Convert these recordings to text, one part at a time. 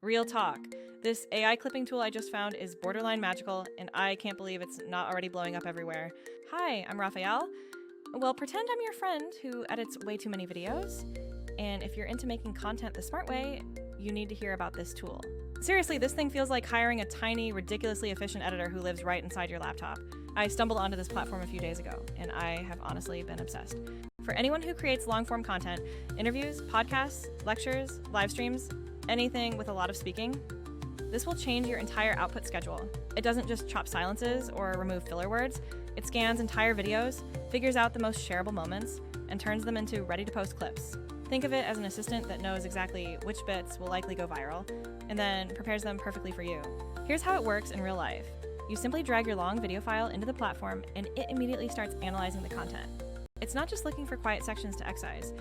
Real talk. This AI clipping tool I just found is borderline magical, and I can't believe it's not already blowing up everywhere. Hi, I'm Rafael. Well, pretend I'm your friend who edits way too many videos, and if you're into making content the smart way, you need to hear about this tool. Seriously, this thing feels like hiring a tiny, ridiculously efficient editor who lives right inside your laptop. I stumbled onto this platform a few days ago, and I have honestly been obsessed. For anyone who creates long-form content, interviews, podcasts, lectures, live streams, anything with a lot of speaking, this will change your entire output schedule. It doesn't just chop silences or remove filler words. It scans entire videos, figures out the most shareable moments, and turns them into ready-to-post clips. Think of it as an assistant that knows exactly which bits will likely go viral, and then prepares them perfectly for you. Here's how it works in real life. You simply drag your long video file into the platform, and it immediately starts analyzing the content. It's not just looking for quiet sections to excise.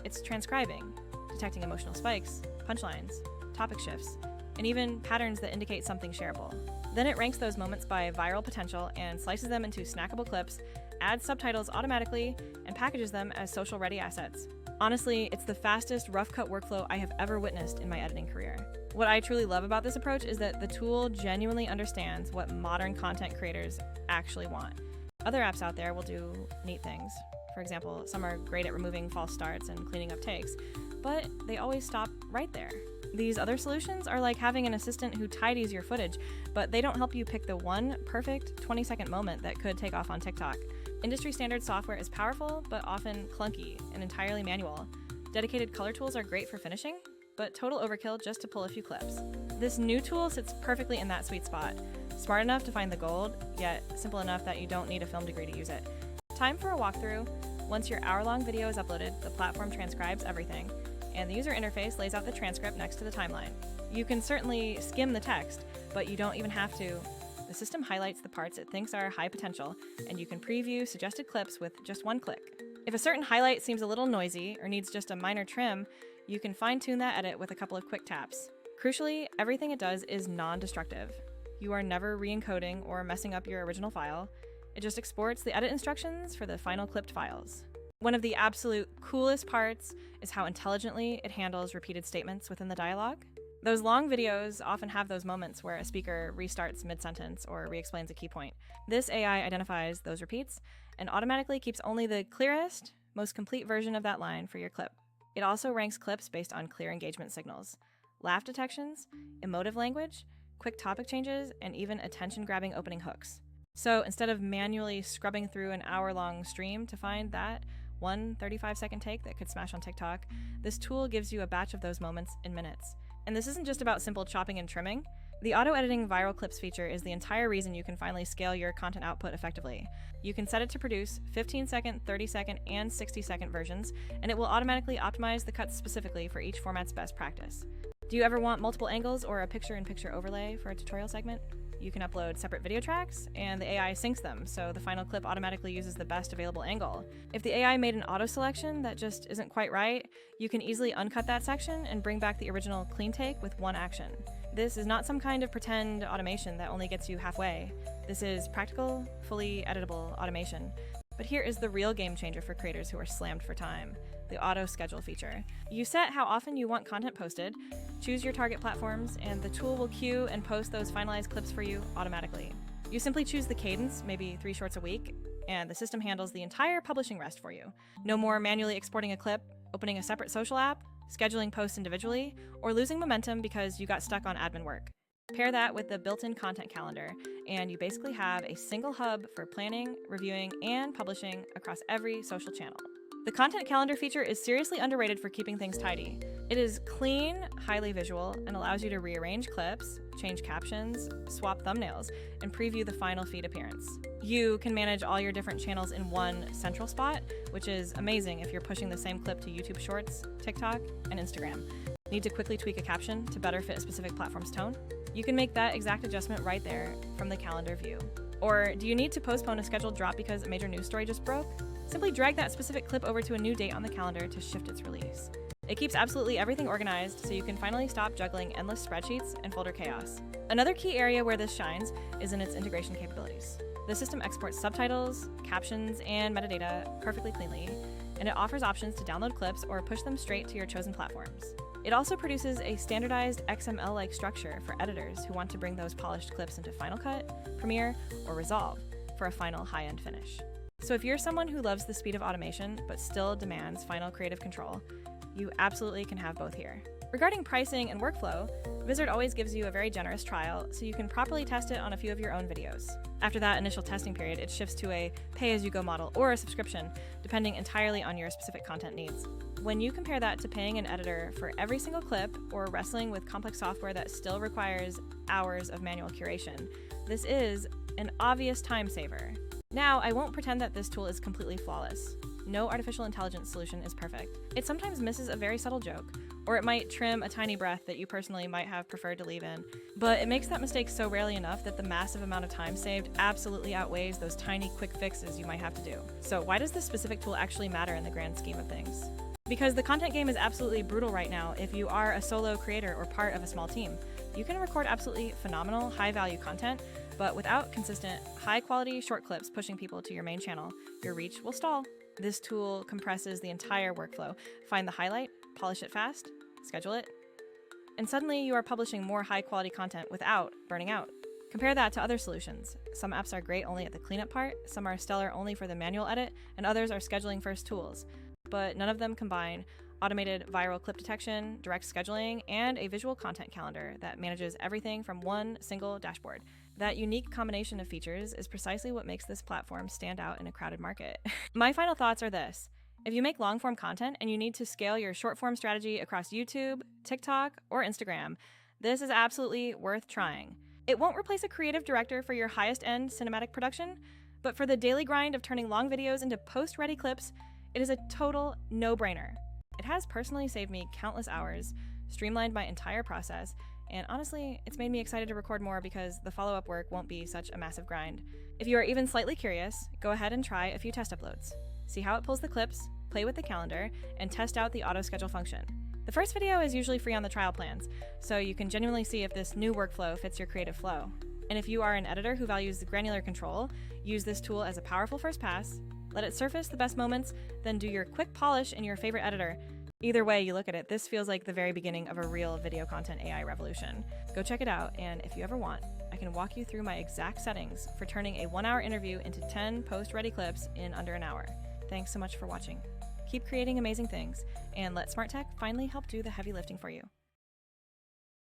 It's transcribing, detecting emotional spikes, punchlines, topic shifts, and even patterns that indicate something shareable. Then it ranks those moments by viral potential and slices them into snackable clips, adds subtitles automatically, and packages them as social-ready assets. Honestly, it's the fastest rough-cut workflow I have ever witnessed in my editing career. What I truly love about this approach is that the tool genuinely understands what modern content creators actually want. Other apps out there will do neat things. For example, some are great at removing false starts and cleaning up takes, but they always stop right there. These other solutions are like having an assistant who tidies your footage, but they don't help you pick the one perfect 20-second moment that could take off on TikTok. Industry standard software is powerful, but often clunky and entirely manual. Dedicated color tools are great for finishing, but total overkill just to pull a few clips. This new tool sits perfectly in that sweet spot. Smart enough to find the gold, yet simple enough that you don't need a film degree to use it. Time for a walkthrough. Once your hour-long video is uploaded, the platform transcribes everything, and the user interface lays out the transcript next to the timeline. You can certainly skim the text, but you don't even have to. The system highlights the parts it thinks are high potential, and you can preview suggested clips with just one click. If a certain highlight seems a little noisy or needs just a minor trim, you can fine-tune that edit with a couple of quick taps. Crucially, everything it does is non-destructive. You are never re-encoding or messing up your original file. It just exports the edit instructions for the final clipped files. One of the absolute coolest parts is how intelligently it handles repeated statements within the dialogue. Those long videos often have those moments where a speaker restarts mid-sentence or re-explains a key point. This AI identifies those repeats and automatically keeps only the clearest, most complete version of that line for your clip. It also ranks clips based on clear engagement signals, laugh detections, emotive language, quick topic changes, and even attention-grabbing opening hooks. So instead of manually scrubbing through an hour-long stream to find that one 35-second take that could smash on TikTok, this tool gives you a batch of those moments in minutes. And this isn't just about simple chopping and trimming. The auto-editing viral clips feature is the entire reason you can finally scale your content output effectively. You can set it to produce 15-second, 30-second, and 60-second versions, and it will automatically optimize the cuts specifically for each format's best practice. Do you ever want multiple angles or a picture-in-picture overlay for a tutorial segment? You can upload separate video tracks, and the AI syncs them, so the final clip automatically uses the best available angle. If the AI made an auto selection that just isn't quite right, you can easily uncut that section and bring back the original clean take with one action. This is not some kind of pretend automation that only gets you halfway. This is practical, fully editable automation. But here is the real game changer for creators who are slammed for time: the auto schedule feature. You set how often you want content posted, choose your target platforms, and the tool will queue and post those finalized clips for you automatically. You simply choose the cadence, maybe 3 shorts a week, and the system handles the entire publishing rest for you. No more manually exporting a clip, opening a separate social app, scheduling posts individually, or losing momentum because you got stuck on admin work. Pair that with the built-in content calendar, and you basically have a single hub for planning, reviewing, and publishing across every social channel. The content calendar feature is seriously underrated for keeping things tidy. It is clean, highly visual, and allows you to rearrange clips, change captions, swap thumbnails, and preview the final feed appearance. You can manage all your different channels in one central spot, which is amazing if you're pushing the same clip to YouTube Shorts, TikTok, and Instagram. Need to quickly tweak a caption to better fit a specific platform's tone? You can make that exact adjustment right there from the calendar view. Or do you need to postpone a scheduled drop because a major news story just broke? Simply drag that specific clip over to a new date on the calendar to shift its release. It keeps absolutely everything organized, so you can finally stop juggling endless spreadsheets and folder chaos. Another key area where this shines is in its integration capabilities. The system exports subtitles, captions, and metadata perfectly cleanly, and it offers options to download clips or push them straight to your chosen platforms. It also produces a standardized XML-like structure for editors who want to bring those polished clips into Final Cut, Premiere, or Resolve for a final high-end finish. So if you're someone who loves the speed of automation but still demands final creative control, you absolutely can have both here. Regarding pricing and workflow, Vizard always gives you a very generous trial so you can properly test it on a few of your own videos. After that initial testing period, it shifts to a pay-as-you-go model or a subscription, depending entirely on your specific content needs. When you compare that to paying an editor for every single clip or wrestling with complex software that still requires hours of manual curation, this is an obvious time saver. Now, I won't pretend that this tool is completely flawless. No artificial intelligence solution is perfect. It sometimes misses a very subtle joke, or it might trim a tiny breath that you personally might have preferred to leave in. But it makes that mistake so rarely enough that the massive amount of time saved absolutely outweighs those tiny quick fixes you might have to do. So why does this specific tool actually matter in the grand scheme of things? Because the content game is absolutely brutal right now if you are a solo creator or part of a small team. You can record absolutely phenomenal, high-value content, but without consistent, high-quality short clips pushing people to your main channel, your reach will stall. This tool compresses the entire workflow. Find the highlight, polish it fast, schedule it, and suddenly you are publishing more high-quality content without burning out. Compare that to other solutions. Some apps are great only at the cleanup part, some are stellar only for the manual edit, and others are scheduling first tools. But none of them combine automated viral clip detection, direct scheduling, and a visual content calendar that manages everything from one single dashboard. That unique combination of features is precisely what makes this platform stand out in a crowded market. My final thoughts are this. If you make long-form content and you need to scale your short-form strategy across YouTube, TikTok, or Instagram, this is absolutely worth trying. It won't replace a creative director for your highest-end cinematic production, but for the daily grind of turning long videos into post-ready clips, it is a total no-brainer. It has personally saved me countless hours, streamlined my entire process, and honestly, it's made me excited to record more because the follow-up work won't be such a massive grind. If you are even slightly curious, go ahead and try a few test uploads. See how it pulls the clips, play with the calendar, and test out the auto-schedule function. The first video is usually free on the trial plans, so you can genuinely see if this new workflow fits your creative flow. And if you are an editor who values the granular control, use this tool as a powerful first pass, let it surface the best moments, then do your quick polish in your favorite editor. Either way you look at it, this feels like the very beginning of a real video content AI revolution. Go check it out, and if you ever want, I can walk you through my exact settings for turning a 1-hour interview into 10 post-ready clips in under an hour. Thanks so much for watching. Keep creating amazing things, and let smart tech finally help do the heavy lifting for you.